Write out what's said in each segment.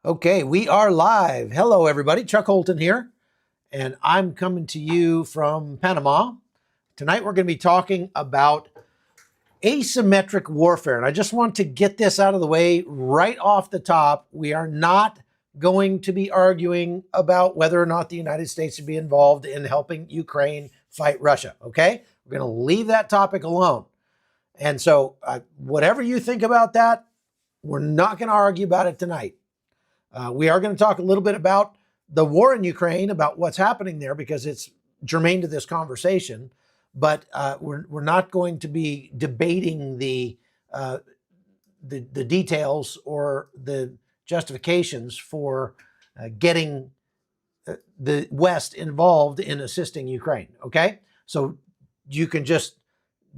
Okay, we are live. Hello, everybody. Chuck Holton here, and I'm coming to you from Panama. Tonight, we're going to be talking about asymmetric warfare. And I just want to get this out of the way right off the top. We are not going to be arguing about whether or not the United States should be involved in helping Ukraine fight Russia, okay? We're going to leave that topic alone. And so, whatever you think about that, we're not going to argue about it tonight. We are going to talk a little bit about the war in Ukraine, about what's happening there, because it's germane to this conversation. But we're not going to be debating the details or the justifications for getting the West involved in assisting Ukraine. Okay, so you can just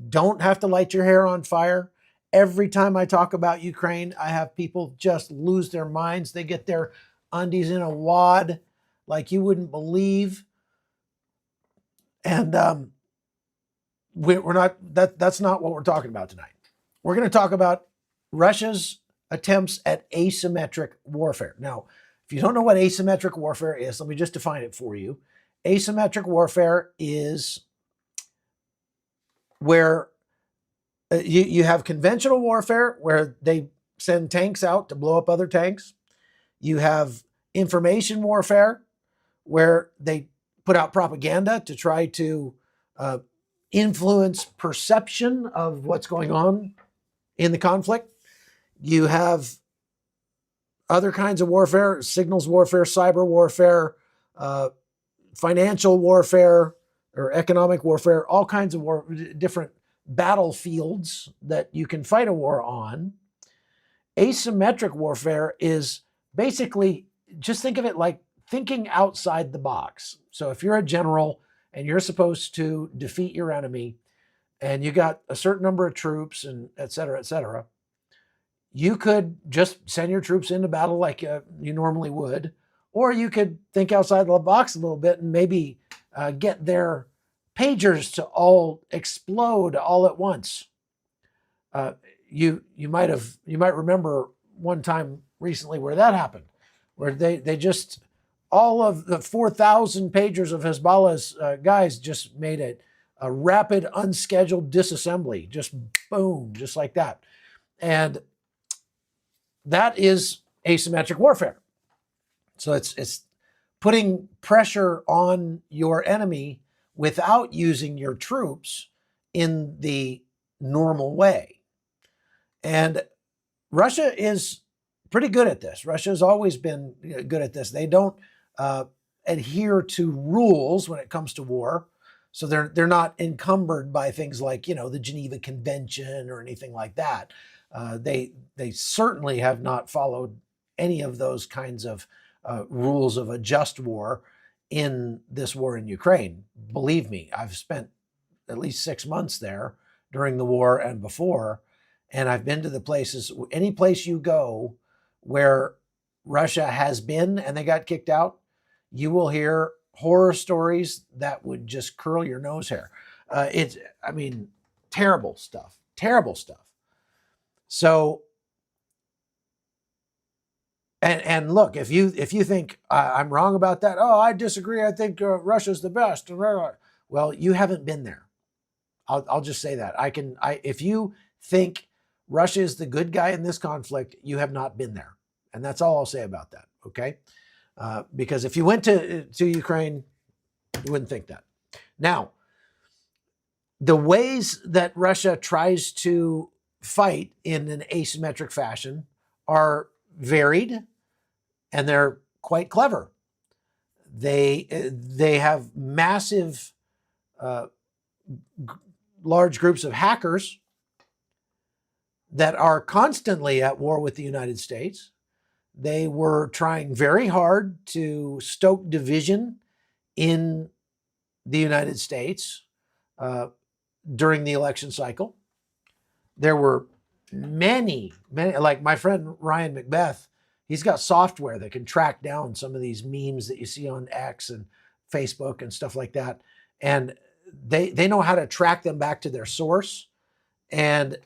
don't have to light your hair on fire. Every time I talk about Ukraine, I have people just lose their minds. They get their undies in a wad like you wouldn't believe. And we're not, that's not what we're talking about tonight. We're going to talk about Russia's attempts at asymmetric warfare. Now, if you don't know what asymmetric warfare is, let me just define it for you. Asymmetric warfare is where you have conventional warfare, where they send tanks out to blow up other tanks. You have information warfare, where they put out propaganda to try to influence perception of what's going on in the conflict. You have other kinds of warfare, signals warfare, cyber warfare, financial warfare, or economic warfare, all kinds of different battlefields that you can fight a war on. Asymmetric warfare is basically, just think of it like thinking outside the box. So if you're a general and you're supposed to defeat your enemy and you got a certain number of troops and et cetera, you could just send your troops into battle like you normally would, or you could think outside the box a little bit and maybe get their pagers to all explode all at once. You might remember one time recently where that happened, where they just, all of the 4,000 pagers of Hezbollah's guys just made a rapid, unscheduled disassembly, just boom, just like that. And that is asymmetric warfare. So it's putting pressure on your enemy without using your troops in the normal way. And Russia is pretty good at this. Russia has always been good at this. They don't adhere to rules when it comes to war. So they're not encumbered by things like, the Geneva Convention or anything like that. They certainly have not followed any of those kinds of rules of a just war in this war in Ukraine. Believe me, I've spent at least 6 months there during the war and before, and I've been to the places, any place you go where Russia has been and they got kicked out, you will hear horror stories that would just curl your nose hair. Terrible stuff. So, and look, if you think I'm wrong about that, oh, I disagree, I think Russia's the best. Well, you haven't been there. I'll just say that. If you think Russia is the good guy in this conflict, you have not been there. And that's all I'll say about that, okay? Because if you went to Ukraine, you wouldn't think that. Now, the ways that Russia tries to fight in an asymmetric fashion are varied, and they're quite clever. They have massive, large groups of hackers that are constantly at war with the United States. They were trying very hard to stoke division in the United States during the election cycle. There were many, like my friend Ryan Macbeth, he's got software that can track down some of these memes that you see on X and Facebook and stuff like that. And they know how to track them back to their source. And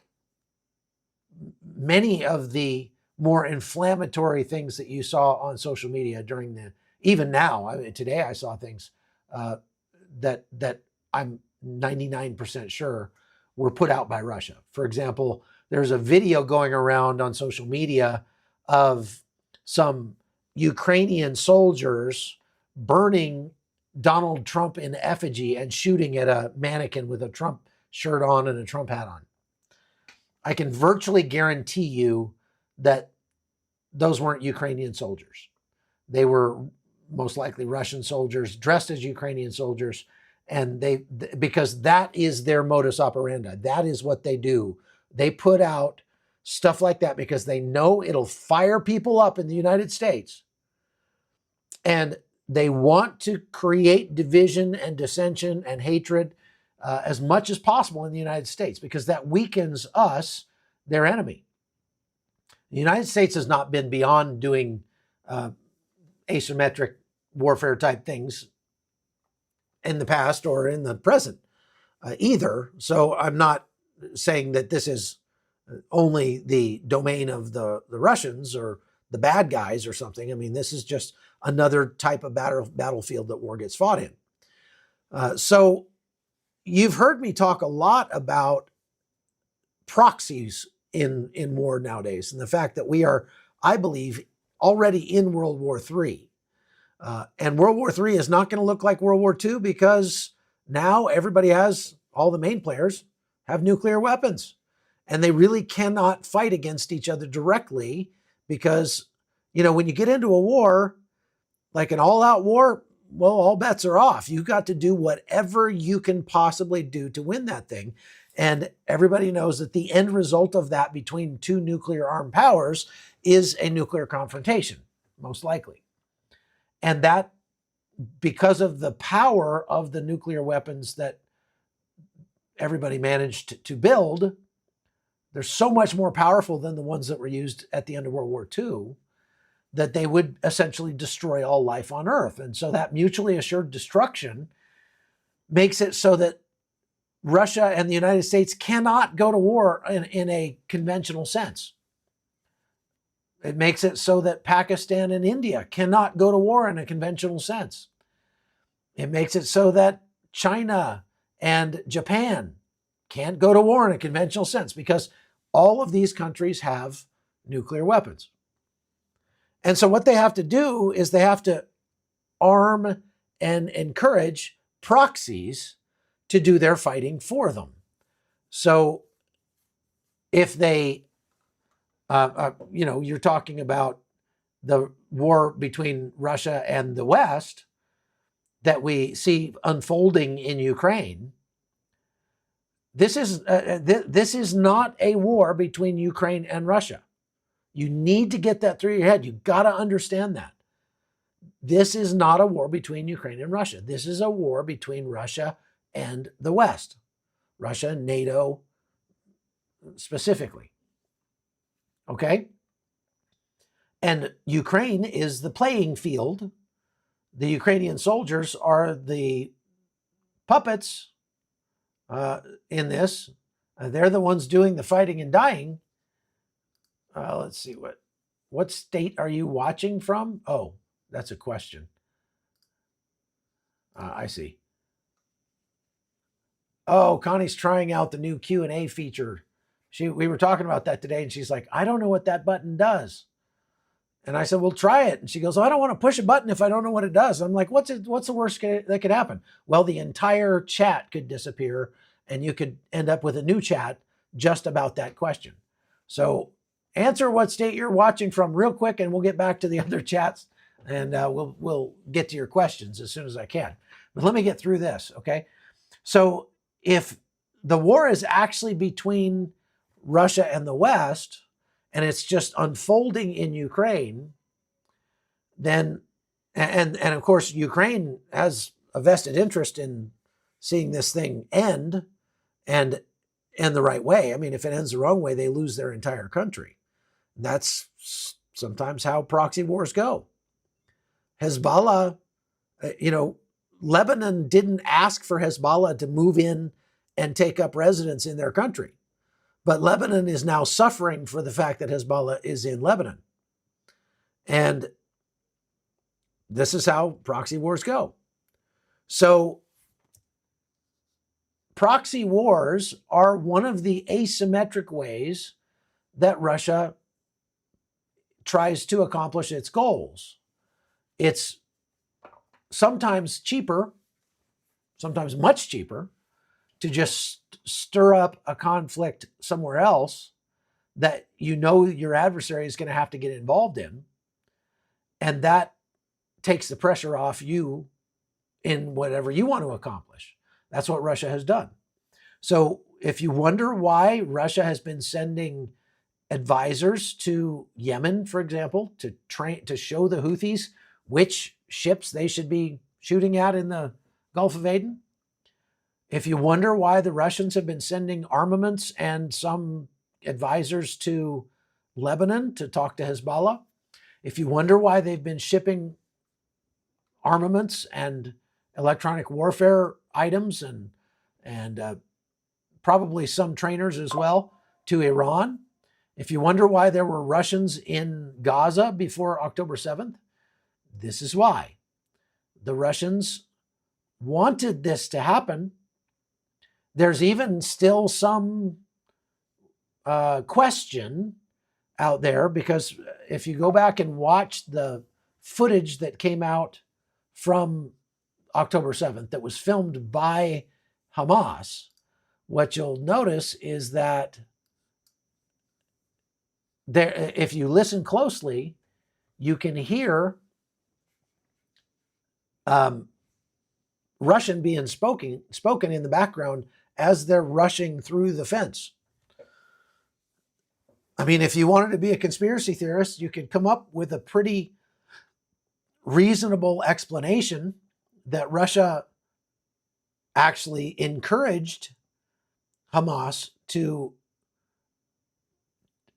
many of the more inflammatory things that you saw on social media even now. Today I saw things that I'm 99% sure were put out by Russia. For example, there's a video going around on social media of some Ukrainian soldiers burning Donald Trump in effigy and shooting at a mannequin with a Trump shirt on and a Trump hat on. I can virtually guarantee you that those weren't Ukrainian soldiers. They were most likely Russian soldiers dressed as Ukrainian soldiers, and because that is their modus operandi. That is what they do. They put out stuff like that because they know it'll fire people up in the United States, and they want to create division and dissension and hatred as much as possible in the United States, because that weakens us, their enemy. The United States has not been beyond doing asymmetric warfare type things in the past or in the present either. So I'm not saying that this is only the domain of the Russians or the bad guys or something. I mean, this is just another type of battlefield that war gets fought in. So you've heard me talk a lot about proxies in war nowadays, and the fact that we are, I believe, already in World War III. And World War III is not going to look like World War II, because now all the main players have nuclear weapons, and they really cannot fight against each other directly, because, when you get into a war, like an all-out war, well, all bets are off. You've got to do whatever you can possibly do to win that thing. And everybody knows that the end result of that between two nuclear armed powers is a nuclear confrontation, most likely. And that, because of the power of the nuclear weapons that everybody managed to build, they're so much more powerful than the ones that were used at the end of World War II, that they would essentially destroy all life on Earth. And so that mutually assured destruction makes it so that Russia and the United States cannot go to war in a conventional sense. It makes it so that Pakistan and India cannot go to war in a conventional sense. It makes it so that China and Japan can't go to war in a conventional sense, because all of these countries have nuclear weapons. And so what they have to do is they have to arm and encourage proxies to do their fighting for them. So if they, you're talking about the war between Russia and the West that we see unfolding in Ukraine, this is not a war between Ukraine and Russia. You need to get that through your head. You've got to understand that. This is not a war between Ukraine and Russia. This is a war between Russia and the West. Russia and NATO specifically. Okay? And Ukraine is the playing field. The Ukrainian soldiers are the puppets in this. They're the ones doing the fighting and dying. Let's see, what state are you watching from? Oh, that's a question. I see. Oh, Connie's trying out the new Q&A feature. We were talking about that today, and she's like, I don't know what that button does. And I said, well, try it. And she goes, oh, I don't want to push a button if I don't know what it does. I'm like, what's the worst that could happen? Well, the entire chat could disappear, and you could end up with a new chat just about that question. So answer what state you're watching from real quick, and we'll get back to the other chats, and we'll get to your questions as soon as I can. But let me get through this, okay? So if the war is actually between Russia and the West, and it's just unfolding in Ukraine, then, and of course, Ukraine has a vested interest in seeing this thing end, and end the right way. I mean, if it ends the wrong way, they lose their entire country. That's sometimes how proxy wars go. Hezbollah, Lebanon didn't ask for Hezbollah to move in and take up residence in their country. But Lebanon is now suffering for the fact that Hezbollah is in Lebanon. And this is how proxy wars go. So proxy wars are one of the asymmetric ways that Russia tries to accomplish its goals. It's sometimes cheaper, sometimes much cheaper, to just stir up a conflict somewhere else that you know your adversary is going to have to get involved in. And that takes the pressure off you in whatever you want to accomplish. That's what Russia has done. So if you wonder why Russia has been sending advisors to Yemen, for example, to show the Houthis which ships they should be shooting at in the Gulf of Aden, if you wonder why the Russians have been sending armaments and some advisors to Lebanon to talk to Hezbollah, if you wonder why they've been shipping armaments and electronic warfare items and probably some trainers as well to Iran, if you wonder why there were Russians in Gaza before October 7th, this is why. The Russians wanted this to happen. There's even still some question out there, because if you go back and watch the footage that came out from October 7th that was filmed by Hamas, what you'll notice is that there, if you listen closely, you can hear Russian being spoken in the background as they're rushing through the fence. I mean, if you wanted to be a conspiracy theorist, you could come up with a pretty reasonable explanation that Russia actually encouraged Hamas to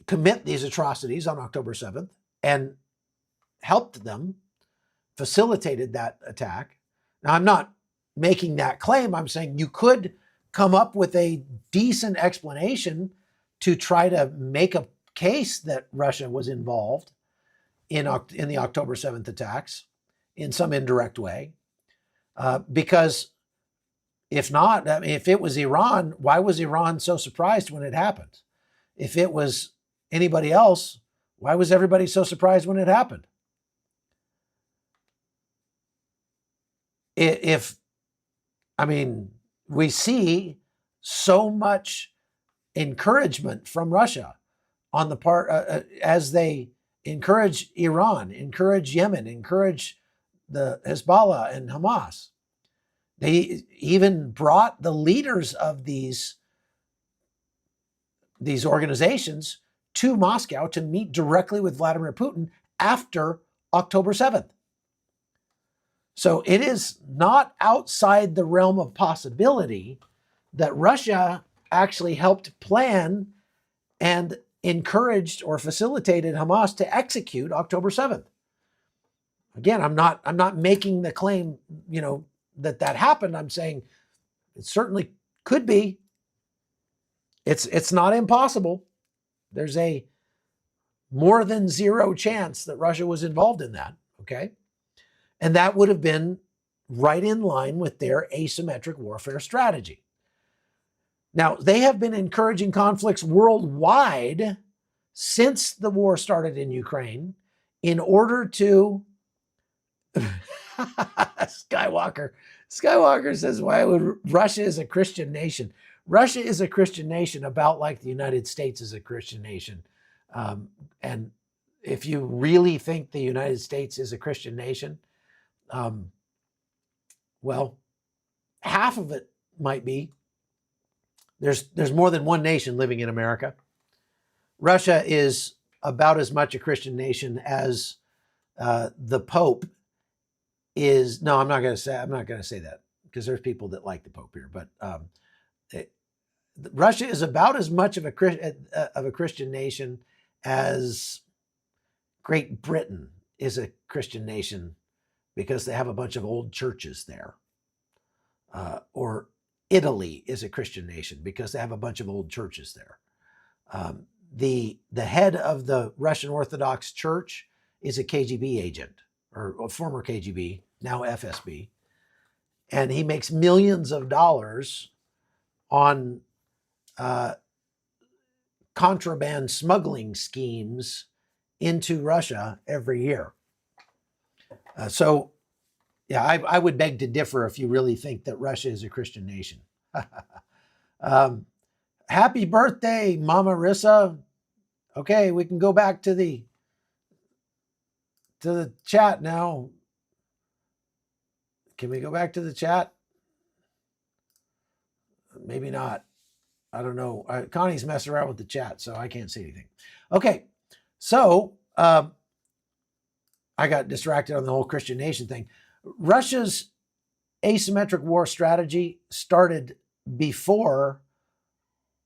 commit these atrocities on October 7th and helped them, facilitated that attack. Now, I'm not making that claim. I'm saying you could come up with a decent explanation to try to make a case that Russia was involved in the October 7th attacks in some indirect way. Because if not, I mean, if it was Iran, why was Iran so surprised when it happened? If it was anybody else, why was everybody so surprised when it happened? We see so much encouragement from Russia on the part, as they encourage Iran, encourage Yemen, encourage the Hezbollah and Hamas. They even brought the leaders of these organizations to Moscow to meet directly with Vladimir Putin after October 7th. So it is not outside the realm of possibility that Russia actually helped plan and encouraged or facilitated Hamas to execute October 7th. Again, I'm not making the claim, that happened. I'm saying it certainly could be. It's not impossible. There's a more than zero chance that Russia was involved in that, okay? And that would have been right in line with their asymmetric warfare strategy. Now, they have been encouraging conflicts worldwide since the war started in Ukraine in order to... Skywalker says, why would Russia is a Christian nation? Russia is a Christian nation about like the United States is a Christian nation. And if you really think the United States is a Christian nation, well, half of it might be. There's more than one nation living in America. Russia is about as much a Christian nation as the Pope is. No, I'm not going to say that, because there's people that like the Pope here. But Russia is about as much of a Christian nation as Great Britain is a Christian nation, because they have a bunch of old churches there. Or Italy is a Christian nation because they have a bunch of old churches there. The head of the Russian Orthodox Church is a KGB agent, or a former KGB, now FSB. And he makes millions of dollars on contraband smuggling schemes into Russia every year. So, yeah, I would beg to differ if you really think that Russia is a Christian nation. Happy birthday, Mama Rissa. Okay, we can go back to the chat now. Can we go back to the chat? Maybe not. I don't know. Connie's messing around with the chat, so I can't see anything. Okay, so I got distracted on the whole Christian nation thing. Russia's asymmetric war strategy started before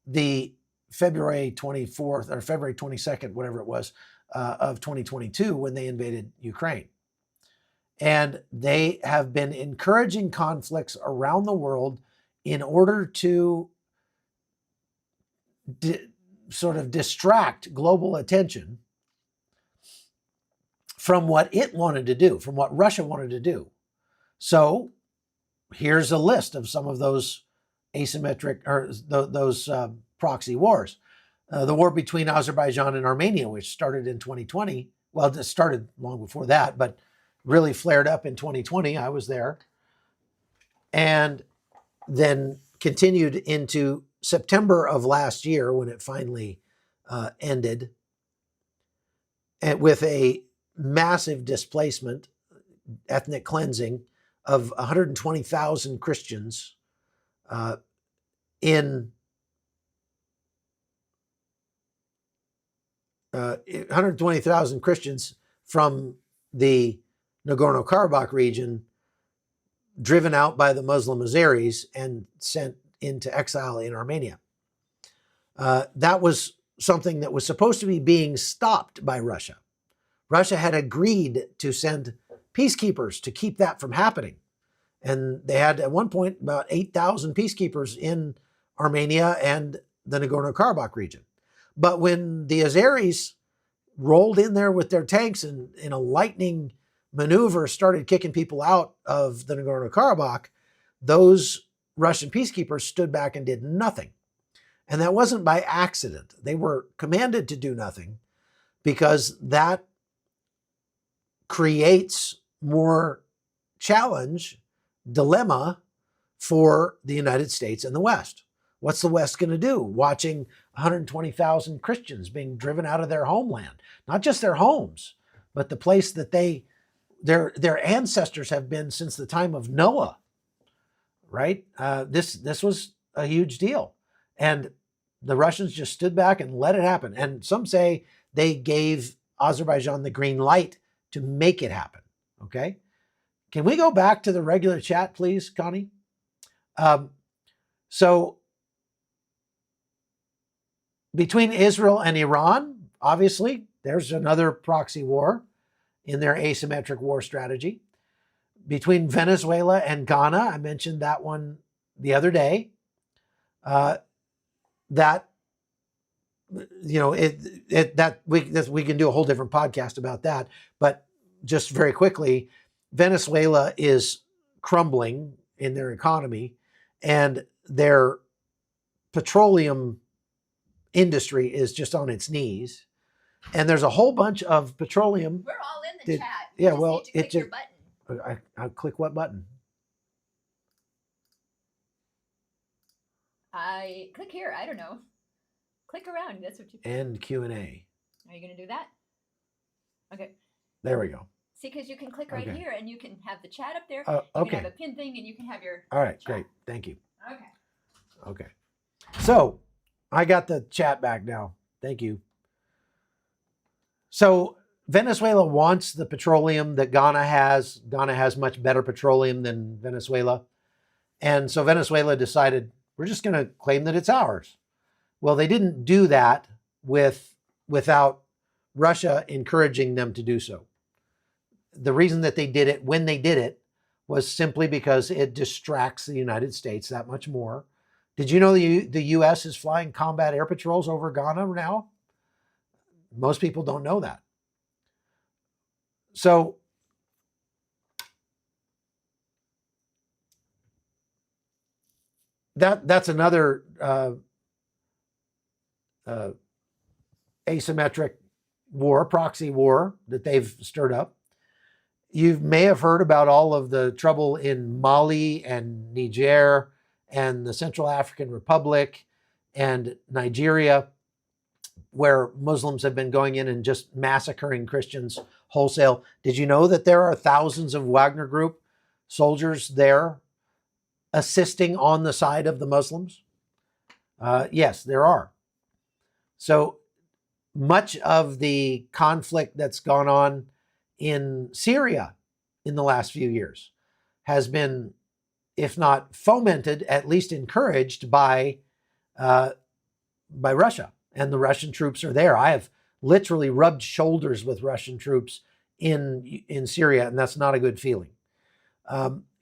the February 24th or February 22nd, whatever it was, of 2022 when they invaded Ukraine. And they have been encouraging conflicts around the world in order to sort of distract global attention from what it wanted to do, from what Russia wanted to do. So here's a list of some of those asymmetric or those proxy wars. The war between Azerbaijan and Armenia, which started in 2020. Well, it started long before that, but really flared up in 2020. I was there. And then continued into September of last year when it finally ended, and with a massive displacement, ethnic cleansing of 120,000 Christians in 120,000 Christians from the Nagorno-Karabakh region driven out by the Muslim Azeris and sent into exile in Armenia. That was something that was supposed to be being stopped by Russia. Russia had agreed to send peacekeepers to keep that from happening. And they had at one point about 8,000 peacekeepers in Armenia and the Nagorno-Karabakh region. But when the Azeris rolled in there with their tanks and in a lightning maneuver started kicking people out of the Nagorno-Karabakh, those Russian peacekeepers stood back and did nothing. And that wasn't by accident. They were commanded to do nothing because that creates more challenge, dilemma for the United States and the West. What's the West going to do? Watching 120,000 Christians being driven out of their homeland, not just their homes, but the place that their ancestors have been since the time of Noah, right? This was a huge deal. And the Russians just stood back and let it happen. And some say they gave Azerbaijan the green light to make it happen, okay? Can we go back to the regular chat, please, Connie? So between Israel and Iran, obviously, there's another proxy war in their asymmetric war strategy. Between Venezuela and Ghana, I mentioned that one the other day. That, you know, we can do a whole different podcast about that. But just very quickly, Venezuela is crumbling in their economy, and their petroleum industry is just on its knees. And there's a whole bunch of petroleum. We're all in the chat. Yeah, well, click your button. I click what button? I click here. I don't know. Click around. That's what you. End Q&A. Are you going to do that? Okay. There we go. See, because you can click right Okay. here, and you can have the chat up there. Okay. You can have a pin thing, and you can have your. All right, chat. great. Thank you. Okay. Okay. So I got the chat back now. Thank you. So Venezuela wants the petroleum that Ghana has. Ghana has much better petroleum than Venezuela. And so Venezuela decided, we're just going to claim that it's ours. Well, they didn't do that without Russia encouraging them to do so. The reason that they did it when they did it was simply because it distracts the United States that much more, Did you know the U.S. is flying combat air patrols over Ghana now? Most people don't know that. So that's another asymmetric war, proxy war that they've stirred up. You may have heard about all of the trouble in Mali and Niger and the Central African Republic and Nigeria, where Muslims have been going in and just massacring Christians wholesale. Did you know that there are thousands of Wagner Group soldiers there assisting on the side of the Muslims? Yes, there are. So much of the conflict that's gone on in Syria in the last few years has been, if not fomented, at least encouraged by Russia. And the Russian troops are there. I have literally rubbed shoulders with Russian troops in Syria, and that's not a good feeling.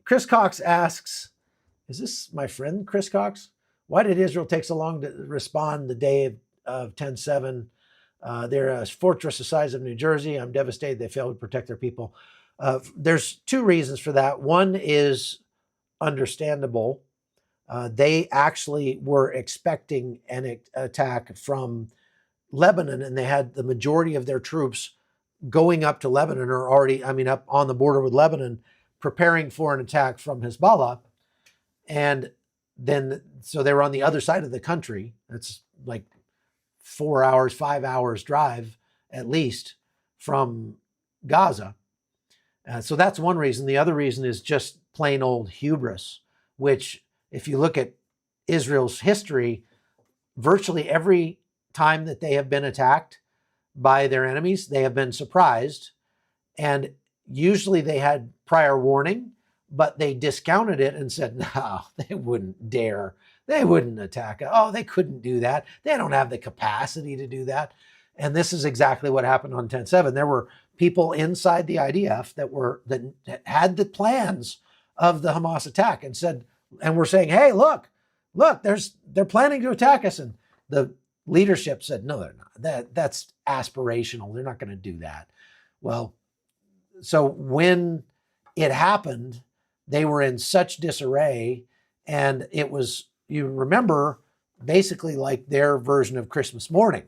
Chris Cox asks, is this my friend Chris Cox? Why did Israel take so long to respond the day of 10/7? They're a fortress the size of New Jersey. I'm devastated they failed to protect their people. There's two reasons for that. One is understandable. They actually were expecting an attack from Lebanon, and they had the majority of their troops going up to Lebanon or already, up on the border with Lebanon, preparing for an attack from Hezbollah. And then, so they were on the other side of the country. That's like 4 hours, 5 hours drive at least from Gaza. So that's one reason. The other reason is just plain old hubris, which if you look at Israel's history, virtually every time that they have been attacked by their enemies, they have been surprised. And usually they had prior warning, but they discounted it and said, no, they wouldn't dare. They wouldn't attack. Oh, they couldn't do that. They don't have the capacity to do that. And this is exactly what happened on 10/7. There were people inside the IDF that had the plans of the Hamas attack and said, and we're saying, hey, look, they're planning to attack us. And the leadership said, no, they're not. That's aspirational. They're not going to do that. Well, so when it happened, they were in such disarray, and it was, you remember, basically like their version of Christmas morning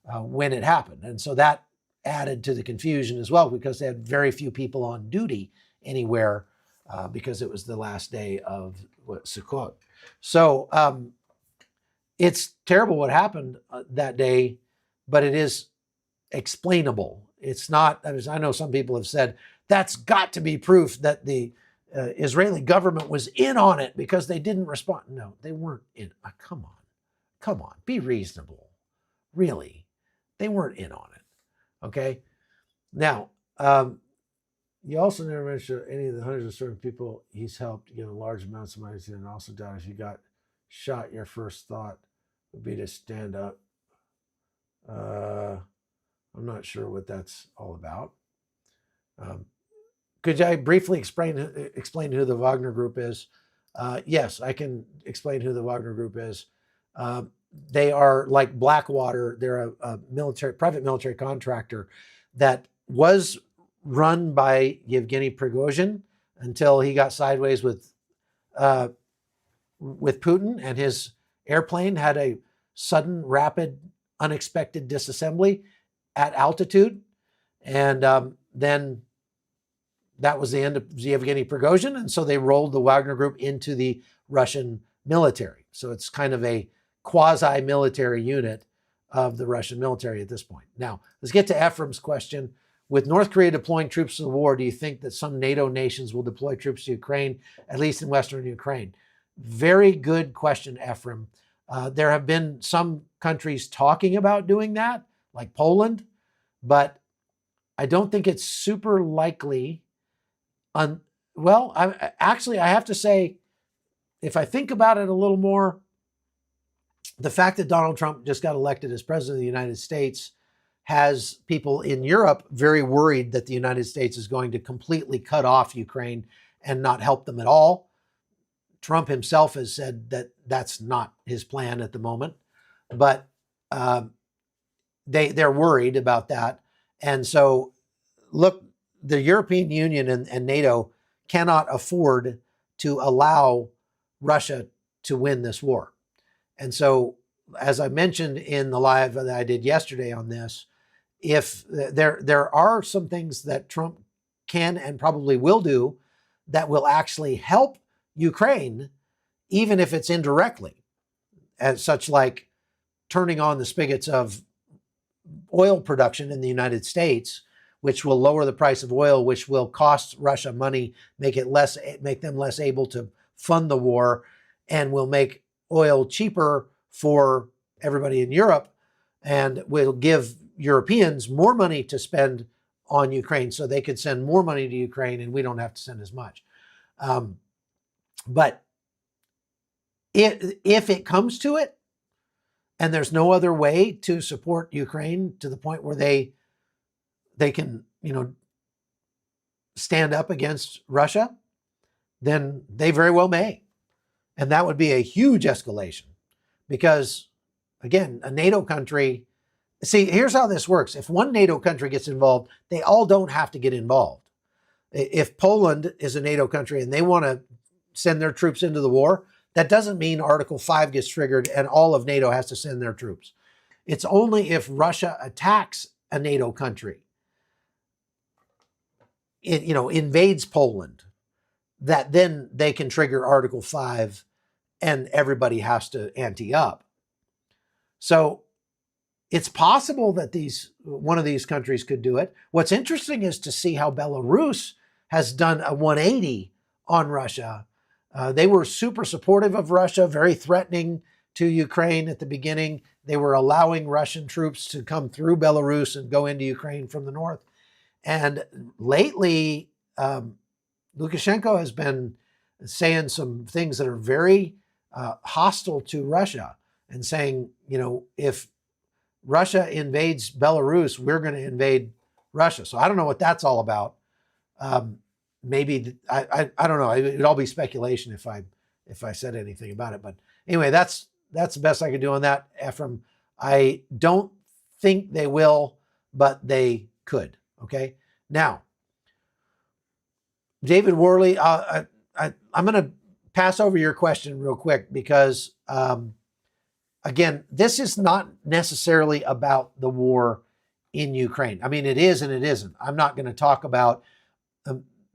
when it happened. And so that added to the confusion as well, because they had very few people on duty anywhere because it was the last day of Sukkot. So it's terrible what happened that day, but it is explainable. It's not, I know some people have said, that's got to be proof that the Israeli government was in on it because they didn't respond. No, they weren't in. Come on, be reasonable. Really, they weren't in on it. Okay. Now, you also never mentioned any of the hundreds of certain people he's helped get a large amounts of money, and also doubt if you got shot, your first thought would be to stand up. I'm not sure what that's all about. Could I briefly explain who the Wagner Group is? Yes, I can explain who the Wagner Group is. They are like Blackwater. They're a private military contractor that was run by Yevgeny Prigozhin until he got sideways with Putin, and his airplane had a sudden, rapid, unexpected disassembly at altitude, and then that was the end of Yevgeny Prigozhin, and so they rolled the Wagner Group into the Russian military. So it's kind of a quasi-military unit of the Russian military at this point. Now, let's get to Ephraim's question. With North Korea deploying troops to the war, do you think that some NATO nations will deploy troops to Ukraine, at least in Western Ukraine? Very good question, Ephraim. There have been some countries talking about doing that, like Poland, but I don't think it's super likely. I have to say, if I think about it a little more, the fact that Donald Trump just got elected as president of the United States has people in Europe very worried that the United States is going to completely cut off Ukraine and not help them at all. Trump himself has said that that's not his plan at the moment, but they're worried about that. And so, look, the European Union and NATO cannot afford to allow Russia to win this war. And so, as I mentioned in the live that I did yesterday on this, if there are some things that Trump can and probably will do that will actually help Ukraine, even if it's indirectly, as such like turning on the spigots of oil production in the United States, which will lower the price of oil, which will cost Russia money, make them less able to fund the war, and will make oil cheaper for everybody in Europe, and will give Europeans more money to spend on Ukraine, so they could send more money to Ukraine, and we don't have to send as much. But if it comes to it, and there's no other way to support Ukraine to the point where they can, stand up against Russia, then they very well may. And that would be a huge escalation because, again, a NATO country, see, here's how this works. If one NATO country gets involved, they all don't have to get involved. If Poland is a NATO country and they want to send their troops into the war, that doesn't mean Article 5 gets triggered and all of NATO has to send their troops. It's only if Russia attacks a NATO country, invades Poland, that then they can trigger Article 5 and everybody has to ante up. So it's possible that one of these countries could do it. What's interesting is to see how Belarus has done a 180 on Russia. They were super supportive of Russia, very threatening to Ukraine at the beginning. They were allowing Russian troops to come through Belarus and go into Ukraine from the north. And lately, Lukashenko has been saying some things that are very hostile to Russia and saying, if Russia invades Belarus, we're going to invade Russia. So I don't know what that's all about. Maybe I don't know. It'd all be speculation if I said anything about it. But anyway, that's the best I could do on that, Ephraim. I don't think they will, but they could. Okay. Now, David Worley, I'm going to pass over your question real quick because, again, this is not necessarily about the war in Ukraine. I mean, it is and it isn't. I'm not going to talk about.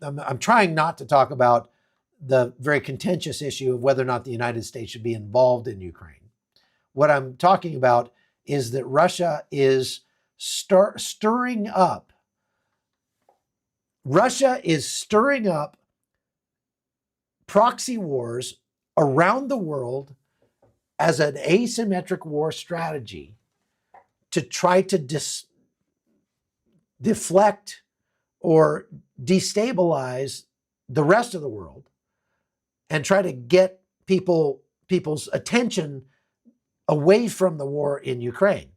I'm trying not to talk about the very contentious issue of whether or not the United States should be involved in Ukraine. What I'm talking about is that Russia is stirring up. Russia is stirring up proxy wars around the world as an asymmetric war strategy to try to deflect or destabilize the rest of the world and try to get people's attention away from the war in Ukraine.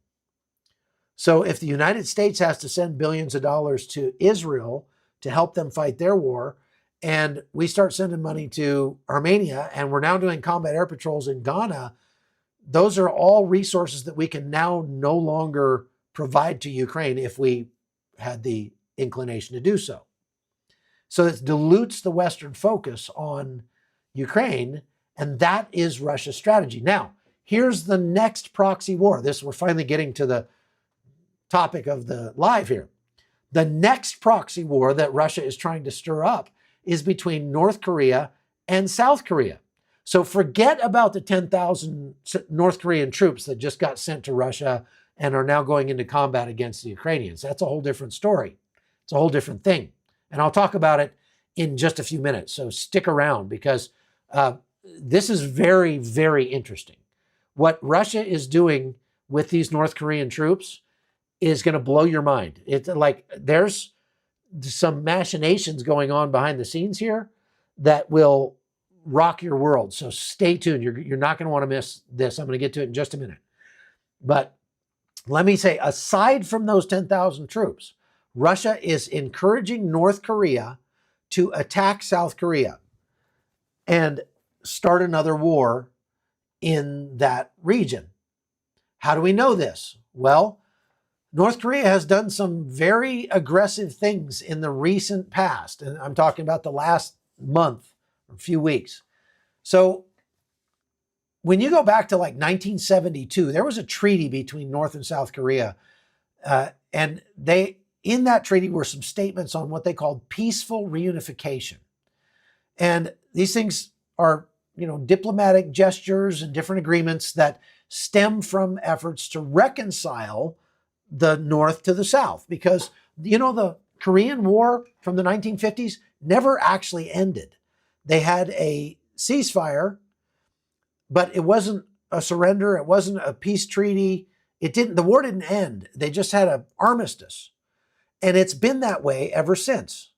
So if the United States has to send billions of dollars to Israel to help them fight their war, and we start sending money to Armenia, and we're now doing combat air patrols in Ghana, those are all resources that we can now no longer provide to Ukraine if we had the inclination to do so. So it dilutes the Western focus on Ukraine, and that is Russia's strategy. Now, here's the next proxy war. We're finally getting to the topic of the live here. The next proxy war that Russia is trying to stir up is between North Korea and South Korea. So forget about the 10,000 North Korean troops that just got sent to Russia and are now going into combat against the Ukrainians. That's a whole different story. It's a whole different thing. And I'll talk about it in just a few minutes. So stick around because this is very, very interesting. What Russia is doing with these North Korean troops is going to blow your mind. It's like there's some machinations going on behind the scenes here that will rock your world. So stay tuned. You're not going to want to miss this. I'm going to get to it in just a minute. But let me say, aside from those 10,000 troops, Russia is encouraging North Korea to attack South Korea. And start another war in that region. How do we know this? Well, North Korea has done some very aggressive things in the recent past, and I'm talking about the last month or few weeks. So when you go back to like 1972, there was a treaty between North and South Korea, and in that treaty were some statements on what they called peaceful reunification. And these things are, diplomatic gestures and different agreements that stem from efforts to reconcile the North to the South, because, the Korean War from the 1950s never actually ended. They had a ceasefire, but it wasn't a surrender. It wasn't a peace treaty. The war didn't end. They just had an armistice. And it's been that way ever since.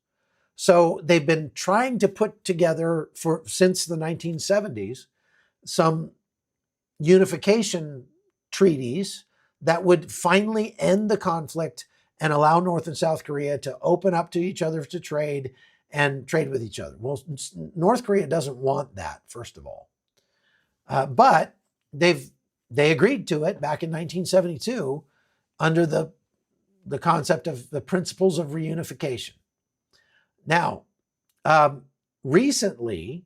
So they've been trying to put together since the 1970s, some unification treaties that would finally end the conflict and allow North and South Korea to open up to each other to trade and trade with each other. Well, North Korea doesn't want that, first of all. But they agreed to it back in 1972 under the concept of the principles of reunification. Now, recently,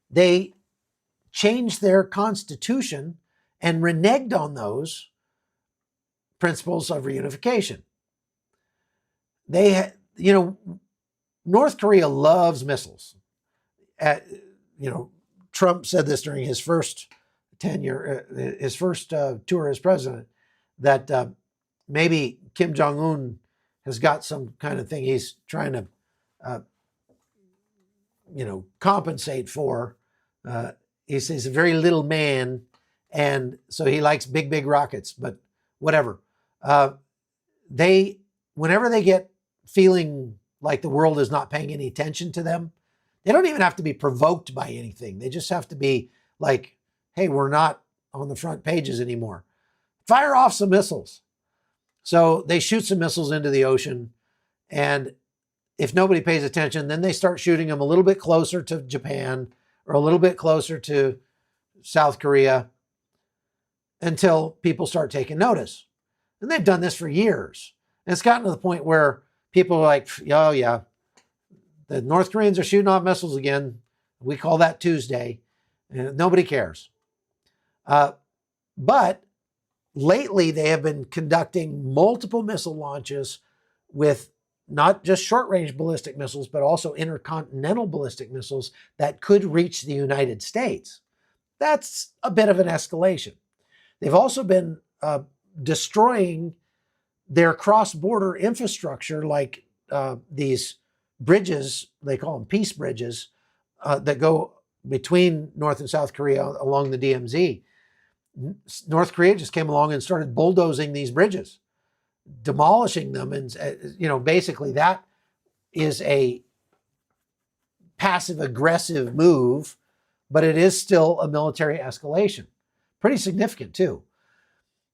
they changed their constitution and reneged on those principles of reunification. North Korea loves missiles. Trump said this during his first tenure, his first tour as president, that maybe Kim Jong-un has got some kind of thing he's trying to, compensate for. He's a very little man, and so he likes big rockets, but whatever. Whenever they get feeling like the world is not paying any attention to them, they don't even have to be provoked by anything. They just have to be like, hey, we're not on the front pages anymore. Fire off some missiles. So they shoot some missiles into the ocean, and if nobody pays attention, then they start shooting them a little bit closer to Japan or a little bit closer to South Korea until people start taking notice. And they've done this for years. And it's gotten to the point where people are like, oh yeah, the North Koreans are shooting off missiles again. We call that Tuesday. And nobody cares. But lately, they have been conducting multiple missile launches with not just short-range ballistic missiles, but also intercontinental ballistic missiles that could reach the United States. That's a bit of an escalation. They've also been destroying their cross-border infrastructure, like these bridges, they call them peace bridges, that go between North and South Korea along the DMZ. North Korea just came along and started bulldozing these bridges, demolishing them. And, basically that is a passive aggressive move, but it is still a military escalation. Pretty significant too.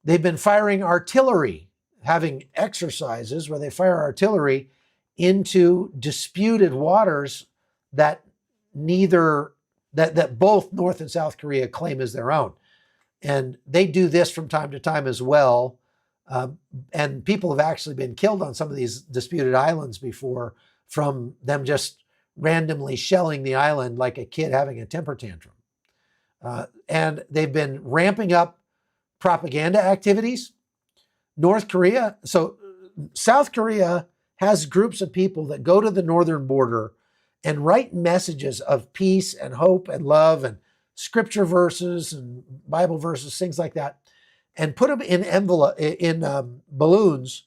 They've been firing artillery, having exercises where they fire artillery into disputed waters that both North and South Korea claim as their own. And they do this from time to time as well. And people have actually been killed on some of these disputed islands before from them just randomly shelling the island like a kid having a temper tantrum. And they've been ramping up propaganda activities. South Korea has groups of people that go to the northern border and write messages of peace and hope and love and scripture verses and Bible verses, things like that, and put them in balloons,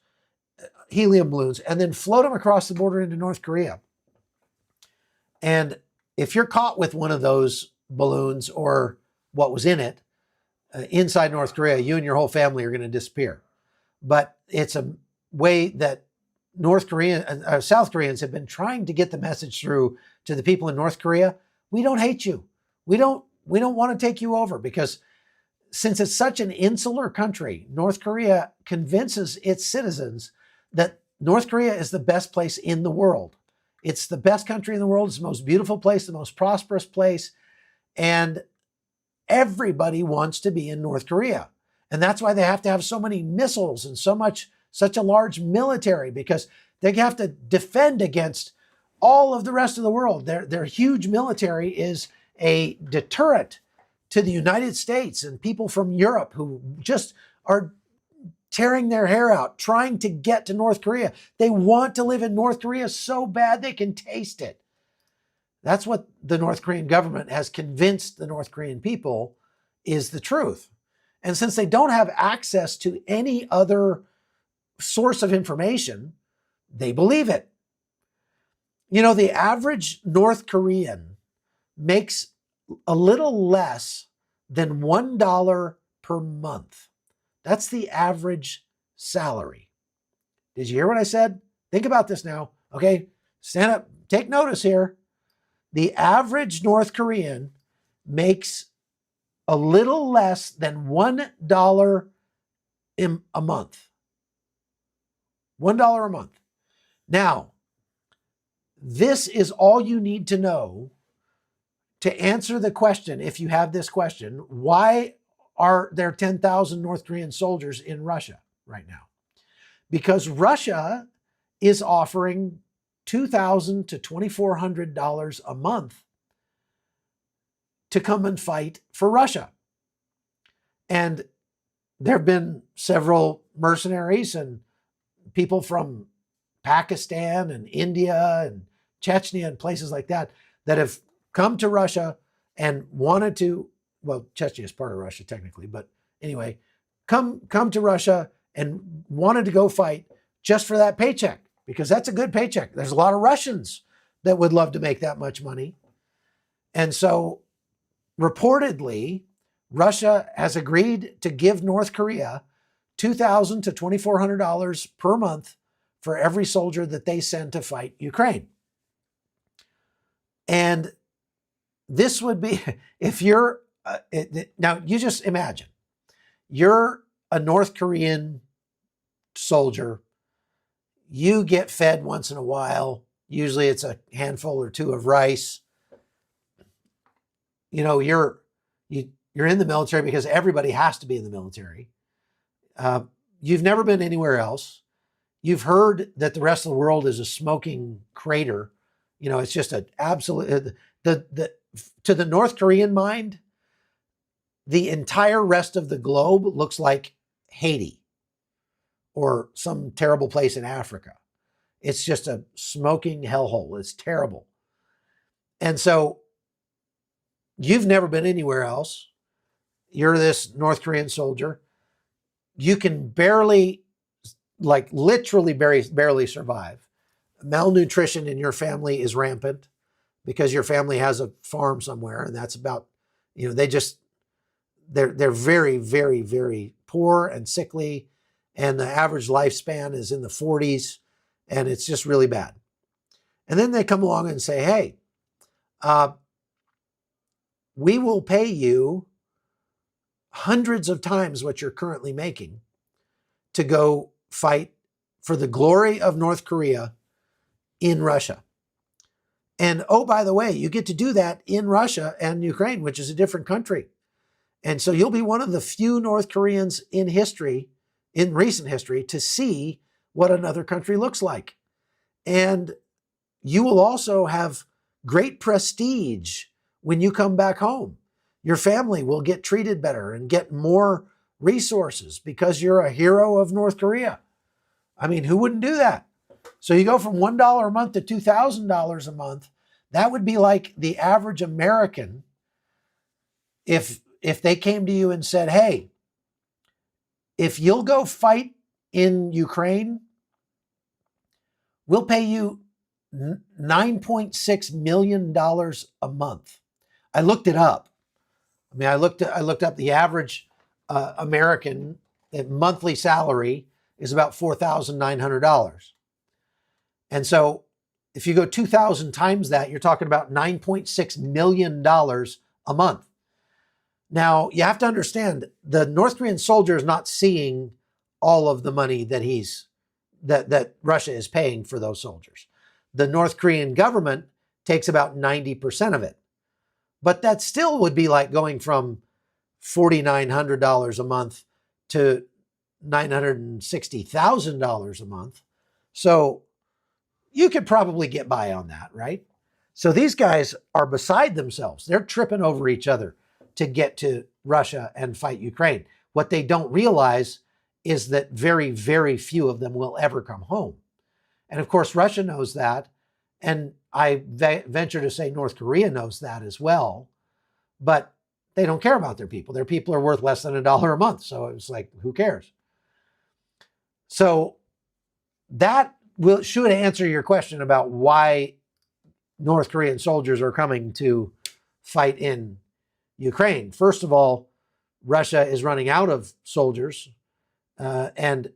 helium balloons, and then float them across the border into North Korea. And if you're caught with one of those balloons or what was in it inside North Korea, you and your whole family are going to disappear. But it's a way that South Koreans have been trying to get the message through to the people in North Korea. We don't hate you. We don't want to take you over, because since it's such an insular country, North Korea convinces its citizens that North Korea is the best place in the world. It's the best country in the world. It's the most beautiful place, the most prosperous place. And everybody wants to be in North Korea. And that's why they have to have so many missiles and such a large military, because they have to defend against all of the rest of the world. Their huge military is a deterrent to the United States and people from Europe who just are tearing their hair out, trying to get to North Korea. They want to live in North Korea so bad they can taste it. That's what the North Korean government has convinced the North Korean people is the truth. And since they don't have access to any other source of information, they believe it. You know, the average North Korean makes a little less than $1 per month. That's the average salary. Did you hear what I said? Think about this now. Okay, stand up, take notice here. The average North Korean makes a little less than $1 a month. $1 a month. Now, this is all you need to know to answer the question, if you have this question, why are there 10,000 North Korean soldiers in Russia right now? Because Russia is offering $2,000 to $2,400 a month to come and fight for Russia. And there have been several mercenaries and people from Pakistan and India and Chechnya and places like that that have come to Russia and wanted to, well, Chechnya is part of Russia technically, but anyway, come to Russia and wanted to go fight just for that paycheck, because that's a good paycheck. There's a lot of Russians that would love to make that much money. And so reportedly, Russia has agreed to give North Korea $2,000 to $2,400 per month for every soldier that they send to fight Ukraine. And this would be, if you're, now you just imagine, you're a North Korean soldier, you get fed once in a while, usually it's a handful or two of rice. You know, you're in the military because everybody has to be in the military. You've never been anywhere else. You've heard that the rest of the world is a smoking crater. You know, it's just an absolute, to the North Korean mind, the entire rest of the globe looks like Haiti or some terrible place in Africa. It's just a smoking hellhole. It's terrible. And so you've never been anywhere else. You're this North Korean soldier. You can barely, like literally barely survive. Malnutrition in your family is rampant because your family has a farm somewhere, and that's about, you know, they're very, very, very poor and sickly, and the average lifespan is in the 40s, and it's just really bad. And then they come along and say, hey, we will pay you hundreds of times what you're currently making to go fight for the glory of North Korea in Russia. And oh, by the way, you get to do that in Russia and Ukraine, which is a different country. And so you'll be one of the few North Koreans in history, in recent history, to see what another country looks like. And you will also have great prestige when you come back home. Your family will get treated better and get more resources because you're a hero of North Korea. I mean, who wouldn't do that? So you go from $1 a month to $2,000 a month. That would be like the average American if they came to you and said, hey, if you'll go fight in Ukraine, we'll pay you $9.6 million a month. I looked it up. I mean, I looked up the average American monthly salary is about $4,900. And so if you go 2,000 times that, you're talking about $9.6 million a month. Now, you have to understand, the North Korean soldier is not seeing all of the money that that Russia is paying for those soldiers. The North Korean government takes about 90% of it. But that still would be like going from $4,900 a month to $960,000 a month. So you could probably get by on that, right? So these guys are beside themselves. They're tripping over each other to get to Russia and fight Ukraine. What they don't realize is that very, very few of them will ever come home. And of course, Russia knows that. And I venture to say North Korea knows that as well. But they don't care about their people. Their people are worth less than $1 a month. So it's like, who cares? So that should answer your question about why North Korean soldiers are coming to fight in Ukraine. First of all, Russia is running out of soldiers, and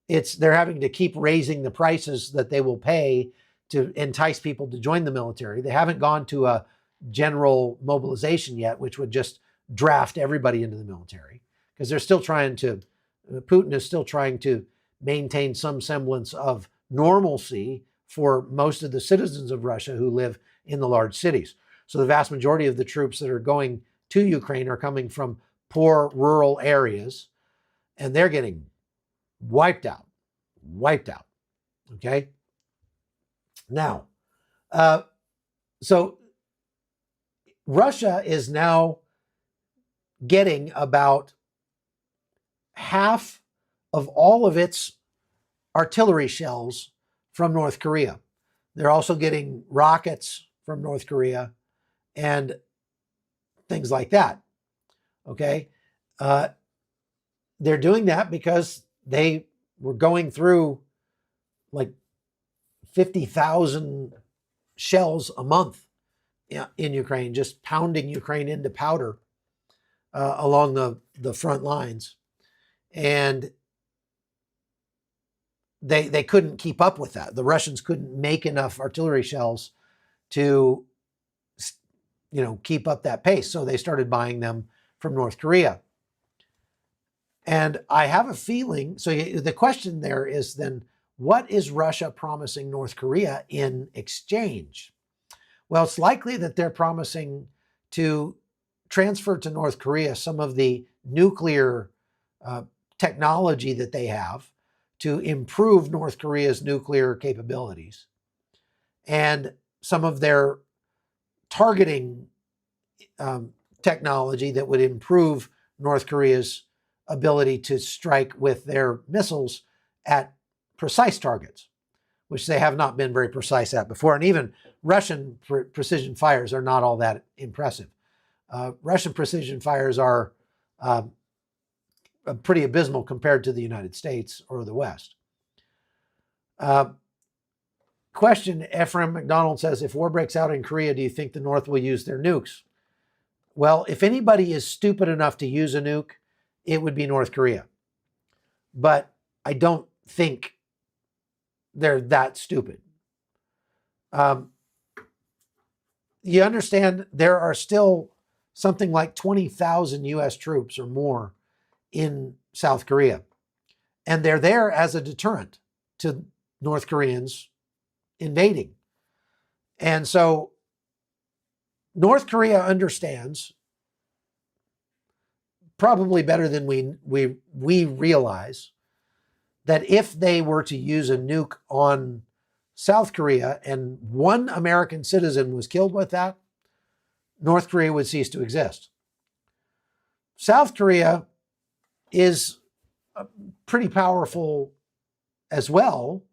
they're having to keep raising the prices that they will pay to entice people to join the military. They haven't gone to a general mobilization yet, which would just draft everybody into the military, because Putin is still trying to maintain some semblance of normalcy for most of the citizens of Russia who live in the large cities. So the vast majority of the troops that are going to Ukraine are coming from poor rural areas, and they're getting wiped out. Okay. Now, so Russia is now getting about half of all of its artillery shells from North Korea. They're also getting rockets from North Korea and things like that. Okay. They're doing that because they were going through like 50,000 shells a month in Ukraine, just pounding Ukraine into powder along the front lines. And they couldn't keep up with that. The Russians couldn't make enough artillery shells to, keep up that pace. So they started buying them from North Korea. And I have a feeling, so the question there is then, what is Russia promising North Korea in exchange? Well, it's likely that they're promising to transfer to North Korea some of the nuclear technology that they have to improve North Korea's nuclear capabilities, and some of their targeting technology that would improve North Korea's ability to strike with their missiles at precise targets, which they have not been very precise at before. And even Russian precision fires are not all that impressive. Russian precision fires are pretty abysmal compared to the United States or the West. Question, Ephraim McDonald says, if war breaks out in Korea, do you think the North will use their nukes? Well, if anybody is stupid enough to use a nuke, it would be North Korea. But I don't think they're that stupid. You understand there are still something like 20,000 US troops or more in South Korea. And they're there as a deterrent to North Koreans invading. And so North Korea understands, probably better than we realize, that if they were to use a nuke on South Korea and one American citizen was killed with that, North Korea would cease to exist. South Korea is pretty powerful as well.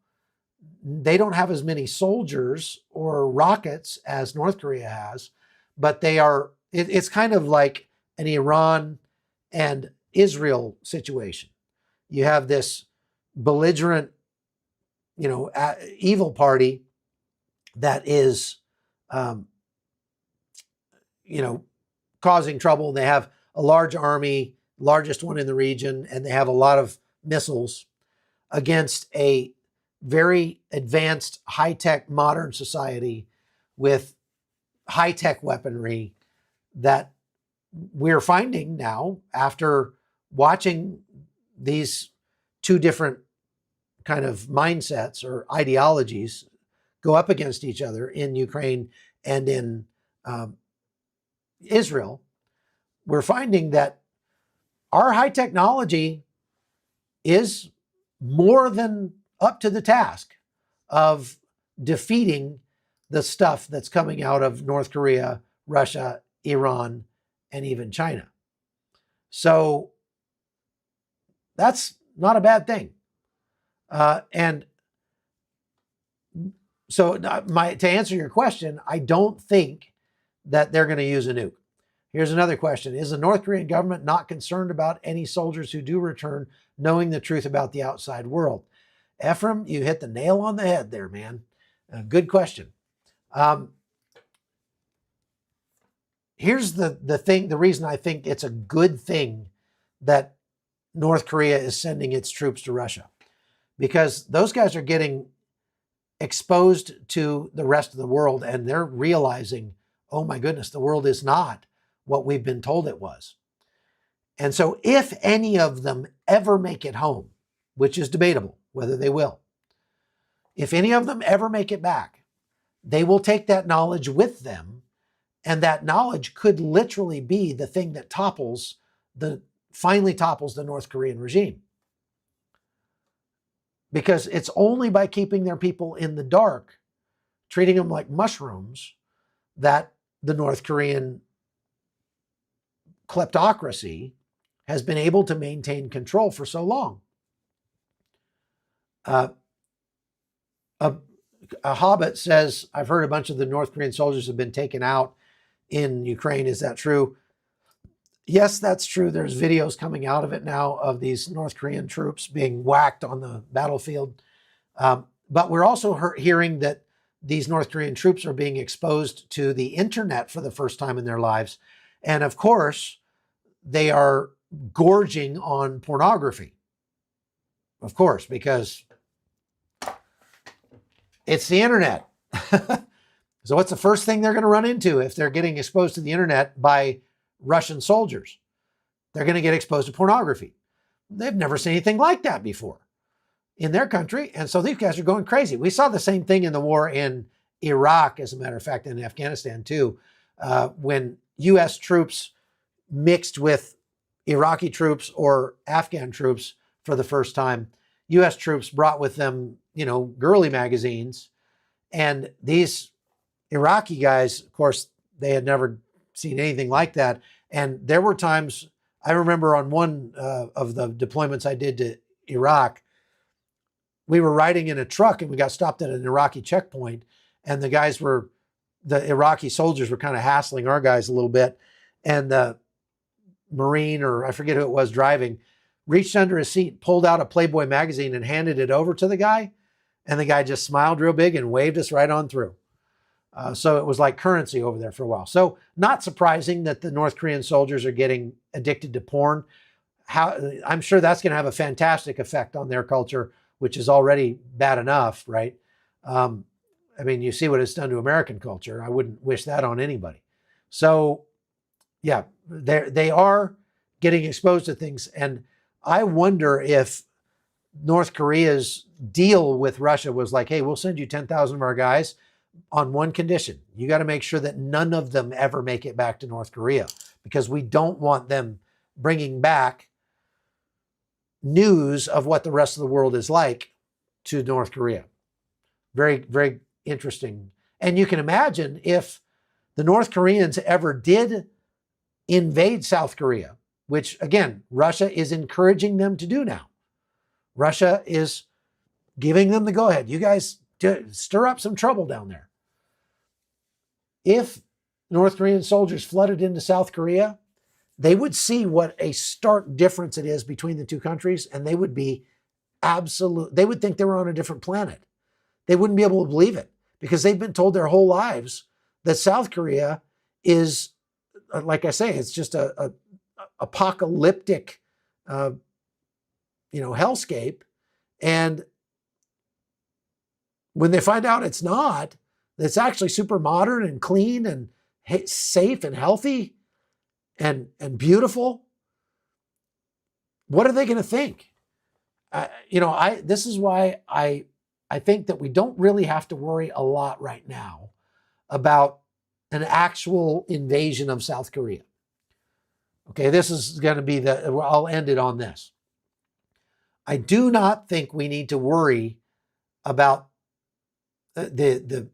They don't have as many soldiers or rockets as North Korea has, but it's kind of like an Iran and Israel situation. You have this belligerent, evil party that is, causing trouble. They have a large army, largest one in the region, and they have a lot of missiles against a very advanced, high-tech, modern society with high-tech weaponry that we're finding now, after watching these two different kind of mindsets or ideologies go up against each other in Ukraine and in Israel, we're finding that our high technology is more than up to the task of defeating the stuff that's coming out of North Korea, Russia, Iran, and even China. So that's not a bad thing. And so to answer your question, I don't think that they're going to use a nuke. Here's another question. Is the North Korean government not concerned about any soldiers who do return knowing the truth about the outside world? Ephraim, you hit the nail on the head there, man. Good question. Here's the reason I think it's a good thing that North Korea is sending its troops to Russia, because those guys are getting exposed to the rest of the world, and they're realizing, oh my goodness, the world is not what we've been told it was. And so if any of them ever make it home, which is debatable whether they will, if any of them ever make it back, they will take that knowledge with them, and that knowledge could literally be the thing that finally topples the North Korean regime. Because it's only by keeping their people in the dark, treating them like mushrooms, that the North Korean kleptocracy has been able to maintain control for so long. A Hobbit says, I've heard a bunch of the North Korean soldiers have been taken out in Ukraine. Is that true? Yes, that's true. There's videos coming out of it now of these North Korean troops being whacked on the battlefield. But we're also hearing that these North Korean troops are being exposed to the internet for the first time in their lives. And of course, they are gorging on pornography. Of course, because it's the internet. So what's the first thing they're going to run into if they're getting exposed to the internet by Russian soldiers? They're going to get exposed to pornography. They've never seen anything like that before in their country. And so these guys are going crazy. We saw the same thing in the war in Iraq, as a matter of fact, in Afghanistan too, when U.S. troops mixed with Iraqi troops or Afghan troops for the first time. U.S. troops brought with them, girly magazines. And these Iraqi guys, of course, they had never seen anything like that. And there were times, I remember on one of the deployments I did to Iraq, we were riding in a truck and we got stopped at an Iraqi checkpoint. And the Iraqi soldiers were kind of hassling our guys a little bit. And the Marine, or I forget who it was driving, reached under his seat, pulled out a Playboy magazine and handed it over to the guy. And the guy just smiled real big and waved us right on through. So it was like currency over there for a while. So not surprising that the North Korean soldiers are getting addicted to porn. I'm sure that's going to have a fantastic effect on their culture, which is already bad enough, right? You see what it's done to American culture. I wouldn't wish that on anybody. So yeah, they are getting exposed to things. And I wonder if North Korea's deal with Russia was like, hey, we'll send you 10,000 of our guys on one condition. You got to make sure that none of them ever make it back to North Korea, because we don't want them bringing back news of what the rest of the world is like to North Korea. Very, very interesting. And you can imagine if the North Koreans ever did invade South Korea, which again, Russia is encouraging them to do now. Russia is giving them the go-ahead. You guys stir up some trouble down there. If North Korean soldiers flooded into South Korea, they would see what a stark difference it is between the two countries, and they would be they would think they were on a different planet. They wouldn't be able to believe it, because they've been told their whole lives that South Korea is, like I say, it's just a apocalyptic, hellscape. And when they find out it's not, it's actually super modern and clean and safe and healthy and beautiful, what are they going to think? This is why I I think that we don't really have to worry a lot right now about an actual invasion of South Korea. Okay, this is going to be I'll end it on this. I do not think we need to worry about the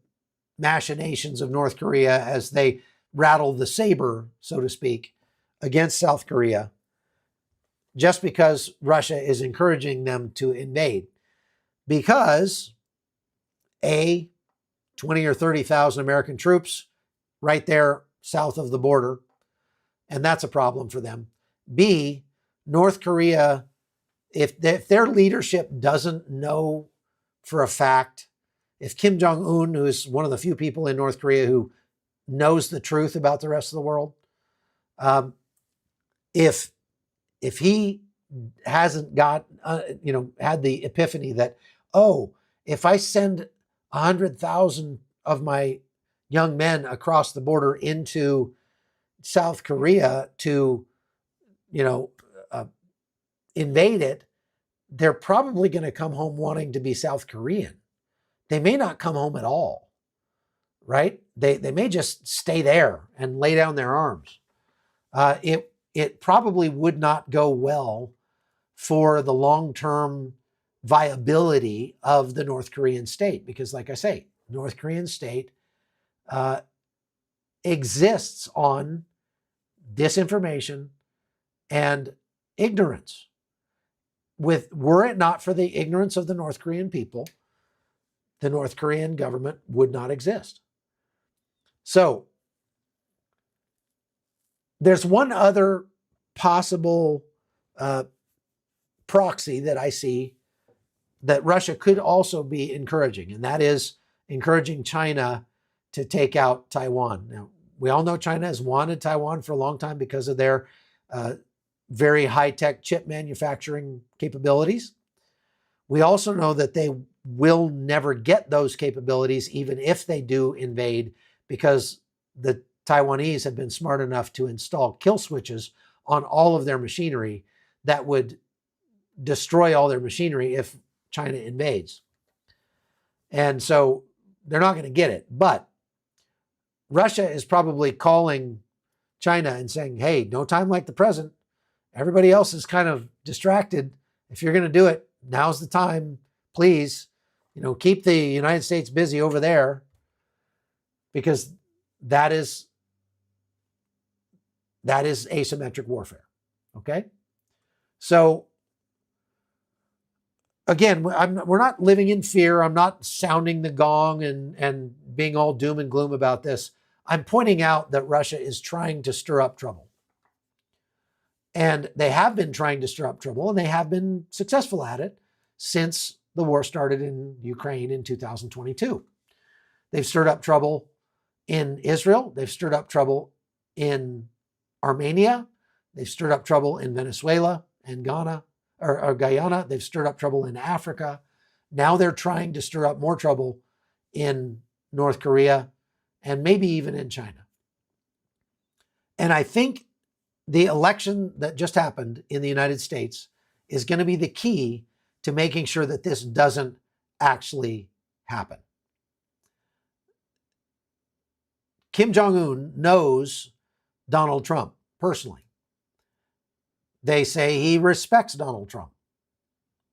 machinations of North Korea as they rattle the saber, so to speak, against South Korea, just because Russia is encouraging them to invade. Because A, 20 or 30,000 American troops right there south of the border, and that's a problem for them. B, North Korea, if their leadership doesn't know for a fact, if Kim Jong-un, who is one of the few people in North Korea who knows the truth about the rest of the world, if he hasn't got, had the epiphany that, oh, if I send 100,000 of my young men across the border into South Korea to, invade it, they're probably going to come home wanting to be South Korean. They may not come home at all, right? They may just stay there and lay down their arms. It probably would not go well for the long-term viability of the North Korean state, because like I say, North Korean state exists on disinformation and ignorance. Were it not for the ignorance of the North Korean people, the North Korean government would not exist. So there's one other possible proxy that I see that Russia could also be encouraging, and that is encouraging China to take out Taiwan. Now, we all know China has wanted Taiwan for a long time because of their very high-tech chip manufacturing capabilities. We also know that they will never get those capabilities, even if they do invade, because the Taiwanese have been smart enough to install kill switches on all of their machinery that would destroy all their machinery if China invades. And so they're not going to get it. But Russia is probably calling China and saying, hey, no time like the present. Everybody else is kind of distracted. If you're going to do it, now's the time. Please, keep the United States busy over there, because that is asymmetric warfare. Okay? So again, we're not living in fear. I'm not sounding the gong and being all doom and gloom about this. I'm pointing out that Russia is trying to stir up trouble. And they have been trying to stir up trouble, and they have been successful at it since the war started in Ukraine in 2022. They've stirred up trouble in Israel. They've stirred up trouble in Armenia. They've stirred up trouble in Venezuela and Ghana, or Guyana. They've stirred up trouble in Africa. Now they're trying to stir up more trouble in North Korea and maybe even in China. And I think the election that just happened in the United States is going to be the key to making sure that this doesn't actually happen. Kim Jong-un knows Donald Trump personally. They say he respects Donald Trump.